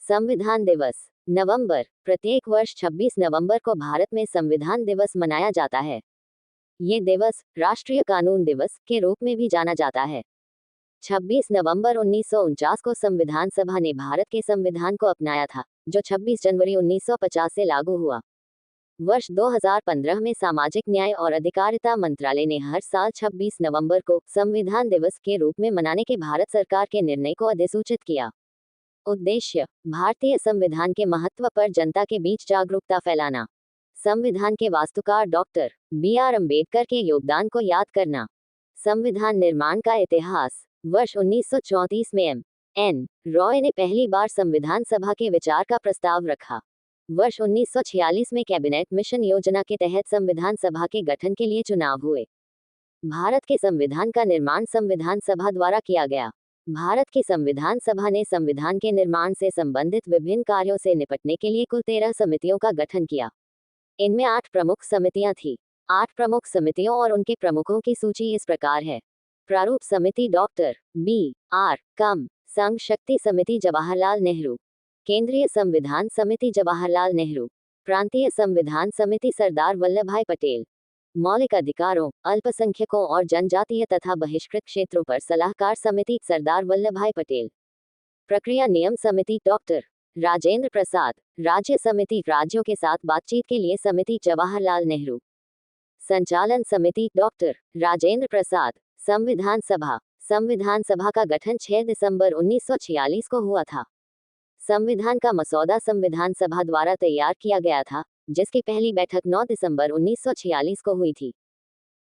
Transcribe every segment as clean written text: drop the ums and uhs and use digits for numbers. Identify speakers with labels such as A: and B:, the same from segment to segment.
A: संविधान दिवस नवंबर। प्रत्येक वर्ष 26 नवंबर को भारत में संविधान दिवस मनाया जाता है। ये दिवस राष्ट्रीय कानून दिवस के रूप में भी जाना जाता है। 26 नवंबर 1949 को संविधान सभा ने भारत के संविधान को अपनाया था, जो 26 जनवरी 1950 से लागू हुआ। वर्ष 2015 में सामाजिक न्याय और अधिकारिता मंत्रालय ने हर साल 26 नवंबर को संविधान दिवस के रूप में मनाने के भारत सरकार के निर्णय को अधिसूचित किया। उद्देश्य, भारतीय संविधान के महत्व पर जनता के बीच जागरूकता फैलाना। संविधान के वास्तुकार डॉक्टर बी.आर. अम्बेडकर के योगदान को याद करना। संविधान निर्माण का इतिहास। वर्ष 1934 में एम.एन. रॉय ने पहली बार संविधान सभा के विचार का प्रस्ताव रखा। वर्ष 1946 में कैबिनेट मिशन योजना के तहत संविधान सभा के गठन के लिए चुनाव हुए। भारत के संविधान का निर्माण संविधान सभा द्वारा किया गया। भारत की संविधान सभा ने संविधान के निर्माण से संबंधित विभिन्न कार्यों से निपटने के लिए कुल 13 समितियों का गठन किया। इनमें 8 प्रमुख समितियां थीं। 8 प्रमुख समितियों और उनके प्रमुखों की सूची इस प्रकार है। प्रारूप समिति डॉक्टर बी.आर. कम, संघ शक्ति समिति जवाहरलाल नेहरू, केंद्रीय संविधान समिति जवाहरलाल नेहरू, प्रांतीय संविधान समिति सरदार वल्लभभाई पटेल, मौलिक अधिकारों, अल्पसंख्यकों और जनजातीय तथा बहिष्कृत क्षेत्रों पर सलाहकार समिति सरदार वल्लभभाई पटेल, प्रक्रिया नियम समिति डॉक्टर राजेंद्र प्रसाद, राज्य समिति राज्यों के साथ बातचीत के लिए समिति जवाहरलाल नेहरू, संचालन समिति डॉक्टर राजेंद्र प्रसाद, संविधान सभा का गठन 6 दिसंबर 1946 को हुआ था। संविधान का मसौदा संविधान सभा द्वारा तैयार किया गया था, जिसकी पहली बैठक 9 दिसंबर 1946 को हुई थी।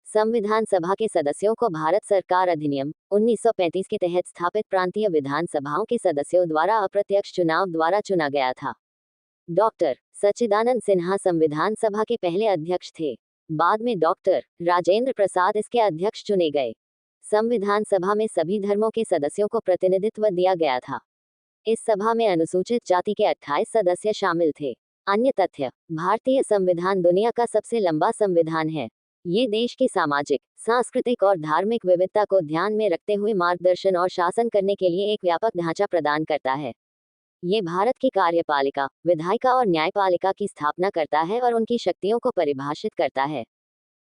A: संविधान सभा के सदस्यों को भारत सरकार अधिनियम 1935 के तहत स्थापित प्रांतीय विधान सभाओं के सदस्यों द्वारा अप्रत्यक्ष चुनाव द्वारा चुना गया था। डॉक्टर सच्चिदानंद सिन्हा संविधान सभा के पहले अध्यक्ष थे। बाद में डॉक्टर राजेंद्र प्रसाद इसके अध्यक्ष चुने गए। संविधान सभा में सभी धर्मों के सदस्यों को प्रतिनिधित्व दिया गया था। इस सभा में अनुसूचित जाति के 28 सदस्य शामिल थे। अन्य तथ्य, भारतीय संविधान दुनिया का सबसे लंबा संविधान है। ये देश की सामाजिक, सांस्कृतिक और धार्मिक विविधता को ध्यान में रखते हुए मार्गदर्शन और शासन करने के लिए एक व्यापक ढांचा प्रदान करता है। ये भारत की कार्यपालिका, विधायिका और न्यायपालिका की स्थापना करता है और उनकी शक्तियों को परिभाषित करता है।